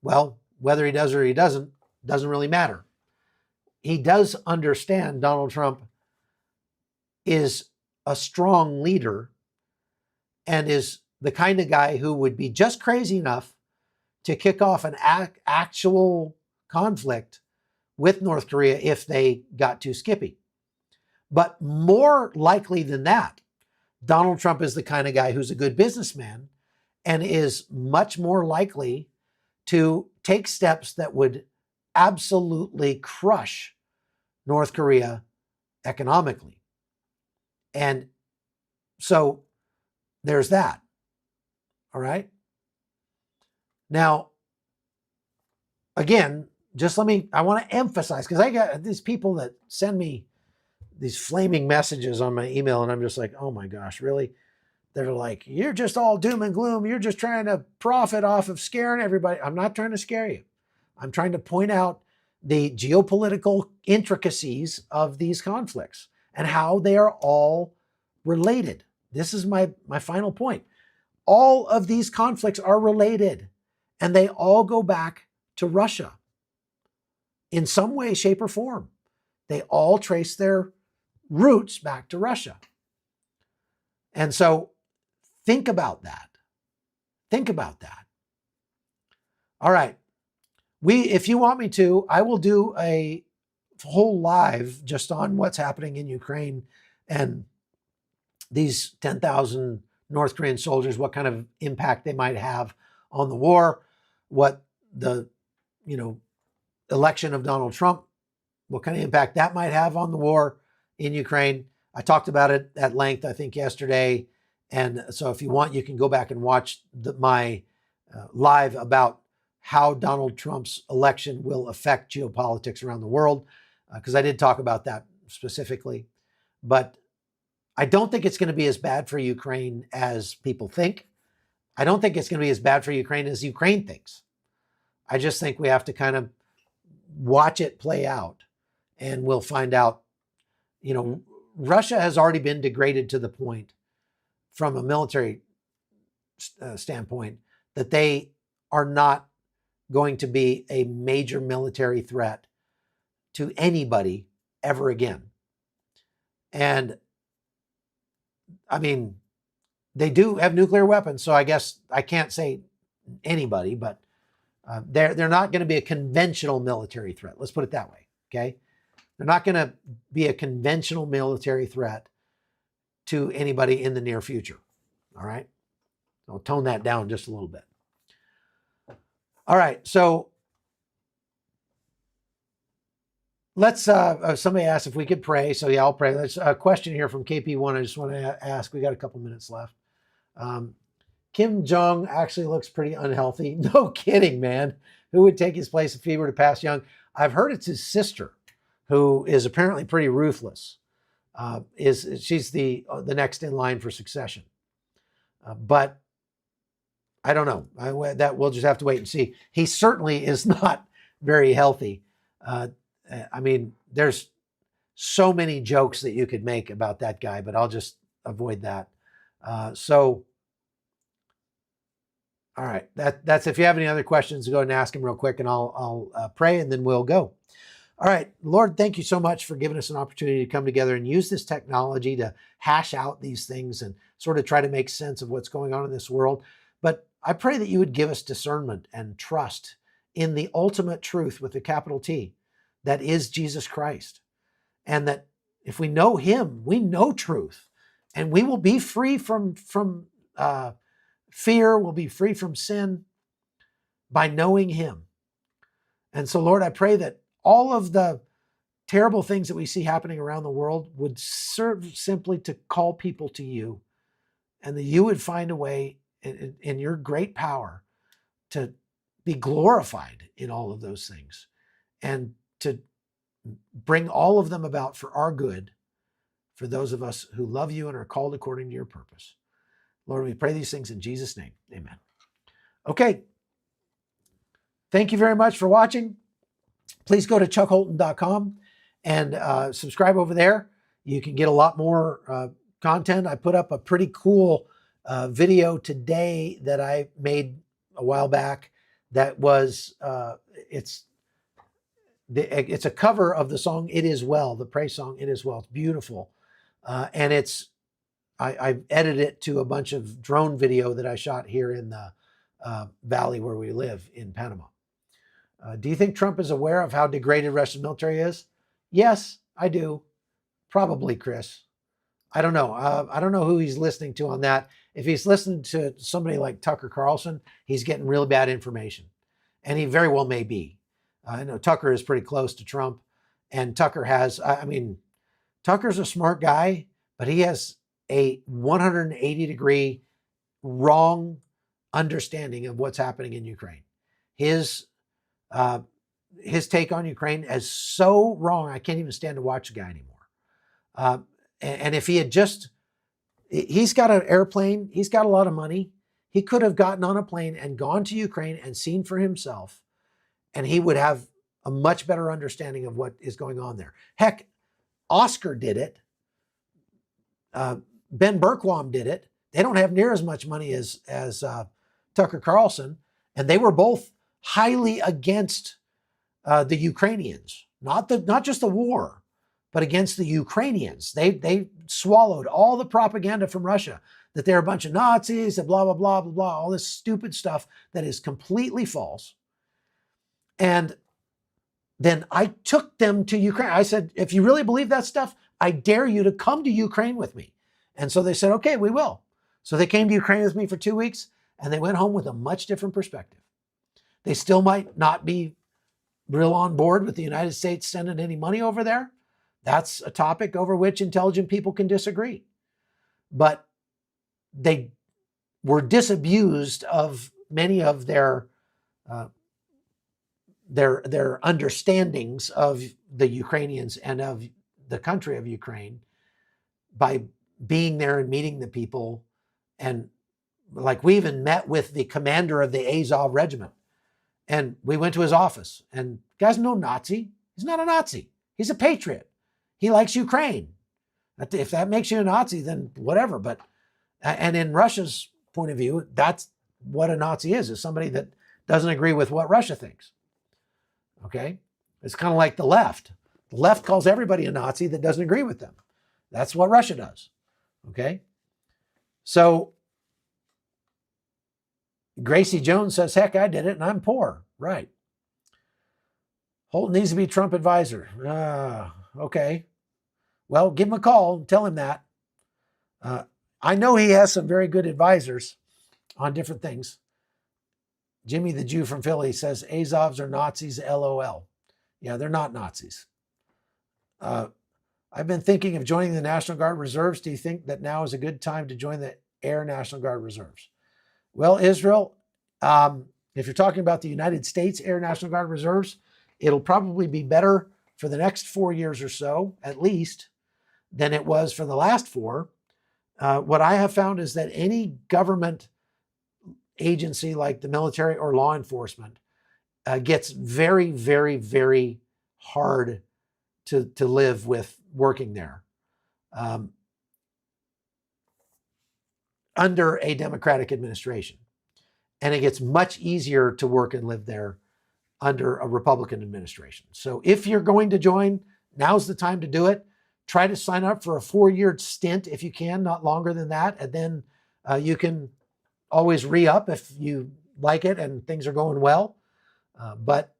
Well, whether he does or he doesn't really matter. He does understand Donald Trump is a strong leader and is the kind of guy who would be just crazy enough to kick off an actual conflict with North Korea if they got too skippy. But more likely than that, Donald Trump is the kind of guy who's a good businessman and is much more likely to take steps that would absolutely crush North Korea economically. And so there's that. All right. Now, again, I want to emphasize, because I got these people that send me these flaming messages on my email, and I'm just like, oh my gosh, really? They're like, you're just all doom and gloom. You're just trying to profit off of scaring everybody. I'm not trying to scare you. I'm trying to point out the geopolitical intricacies of these conflicts and how they are all related. This is my final point. All of these conflicts are related, and they all go back to Russia in some way, shape, or form. They all trace their roots back to Russia. And so think about that. Think about that. All right. If you want me to, I will do a whole live just on what's happening in Ukraine and these 10,000 North Korean soldiers, what kind of impact they might have on the war, what the, election of Donald Trump, what kind of impact that might have on the war in Ukraine. I talked about it at length, I think, yesterday. And so if you want, you can go back and watch my live about how Donald Trump's election will affect geopolitics around the world, because I did talk about that specifically. But I don't think it's going to be as bad for Ukraine as people think. I don't think it's going to be as bad for Ukraine as Ukraine thinks. I just think we have to kind of watch it play out, and we'll find out. Russia has already been degraded to the point from a military standpoint that they are not going to be a major military threat to anybody ever again. And I mean, they do have nuclear weapons, so I guess I can't say anybody, but they're not going to be a conventional military threat. Let's put it that way, okay? They're not going to be a conventional military threat to anybody in the near future, all right? I'll tone that down just a little bit. All right, so let's, somebody asked if we could pray. So yeah, I'll pray. There's a question here from KP1 I just want to ask. We got a couple minutes left. Kim Jong actually looks pretty unhealthy. No kidding, man. Who would take his place if he were to pass young? I've heard it's his sister, who is apparently pretty ruthless. She's the next in line for succession. But I don't know. That we'll just have to wait and see. He certainly is not very healthy. I mean, there's so many jokes that you could make about that guy, but I'll just avoid that. All right, that's if you have any other questions, go ahead and ask him real quick, and I'll pray, and then we'll go. All right, Lord, thank you so much for giving us an opportunity to come together and use this technology to hash out these things and sort of try to make sense of what's going on in this world. But I pray that you would give us discernment and trust in the ultimate truth with a capital T, that is Jesus Christ. And that if we know him, we know truth, and we will be free from fear, we'll be free from sin by knowing him. And so, Lord, I pray that all of the terrible things that we see happening around the world would serve simply to call people to you, and that you would find a way in your great power to be glorified in all of those things, and to bring all of them about for our good, for those of us who love you and are called according to your purpose. Lord, we pray these things in Jesus' name. Amen. Okay. Thank you very much for watching. Please go to chuckholton.com and subscribe over there. You can get a lot more content. I put up a pretty cool video today that I made a while back that was, it's a cover of the song It Is Well, the praise song It Is Well. It's beautiful. And I edited it to a bunch of drone video that I shot here in the valley where we live in Panama. Do you think Trump is aware of how degraded Russian military is? Yes, I do. Probably, Chris. I don't know. I don't know who he's listening to on that. If he's listening to somebody like Tucker Carlson, he's getting really bad information. And he very well may be. I know Tucker is pretty close to Trump. And Tucker has, Tucker's a smart guy, but he has a 180-degree wrong understanding of what's happening in Ukraine. His take on Ukraine is so wrong, I can't even stand to watch the guy anymore. And if he had just, he's got an airplane, he's got a lot of money, he could have gotten on a plane and gone to Ukraine and seen for himself, and he would have a much better understanding of what is going on there. Heck, Oscar did it. Ben Bergquam did it. They don't have near as much money as Tucker Carlson, and they were both highly against the Ukrainians, not just the war, but against the Ukrainians. They swallowed all the propaganda from Russia that they're a bunch of Nazis and blah, blah, blah, blah, blah, all this stupid stuff that is completely false. And then I took them to Ukraine. I said, if you really believe that stuff, I dare you to come to Ukraine with me. And so they said, okay, we will. So they came to Ukraine with me for 2 weeks, and they went home with a much different perspective. They still might not be real on board with the United States sending any money over there. That's a topic over which intelligent people can disagree. But they were disabused of many of their understandings of the Ukrainians and of the country of Ukraine by being there and meeting the people. And like, we even met with the commander of the Azov regiment, and we went to his office, and the guy's no Nazi. He's not a Nazi. He's a patriot. He likes Ukraine. If that makes you a Nazi, then whatever. But, and in Russia's point of view, that's what a Nazi is somebody that doesn't agree with what Russia thinks. Okay? It's kind of like the left. The left calls everybody a Nazi that doesn't agree with them. That's what Russia does. Okay? So Gracie Jones says, heck, I did it and I'm poor. Right. Holton needs to be Trump advisor. Okay. Well, give him a call and tell him that. I know he has some very good advisors on different things. Jimmy the Jew from Philly says, Azovs are Nazis, LOL. Yeah, they're not Nazis. I've been thinking of joining the National Guard Reserves. Do you think that now is a good time to join the Air National Guard Reserves? Well, Israel, if you're talking about the United States Air National Guard Reserves, it'll probably be better for the next 4 years or so, at least, than it was for the last 4. What I have found is that any government agency like the military or law enforcement gets very, very, very hard to live with working there under a Democratic administration. And it gets much easier to work and live there under a Republican administration. So if you're going to join, now's the time to do it. Try to sign up for a 4-year stint if you can, not longer than that. And then you can always re-up if you like it and things are going well. But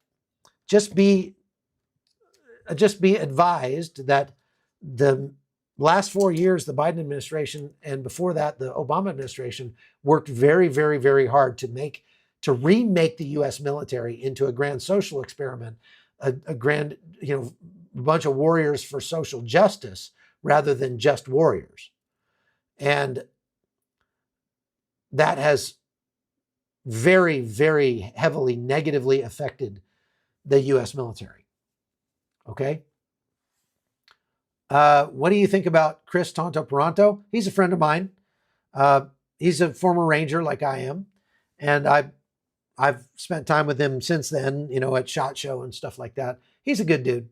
just be advised that the last 4 years, the Biden administration, and before that, the Obama administration, worked very, very, very hard to remake the U.S. military into a grand social experiment, a grand, bunch of warriors for social justice rather than just warriors. And that has very, very heavily negatively affected the U.S. military. Okay? What do you think about Chris Tonto-Peranto? He's a friend of mine. He's a former Ranger like I am. And I've spent time with him since then, at SHOT Show and stuff like that. He's a good dude.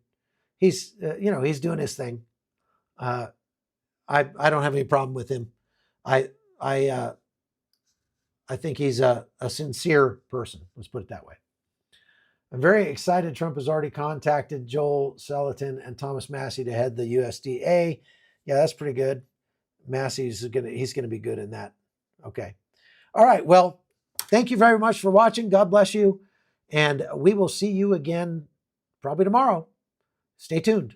He's, he's doing his thing. I don't have any problem with him. I think he's a sincere person. Let's put it that way. I'm very excited. Trump has already contacted Joel Salatin and Thomas Massey to head the USDA. Yeah, that's pretty good. Massey's he's gonna be good in that. Okay. All right. Well, thank you very much for watching. God bless you. And we will see you again probably tomorrow. Stay tuned.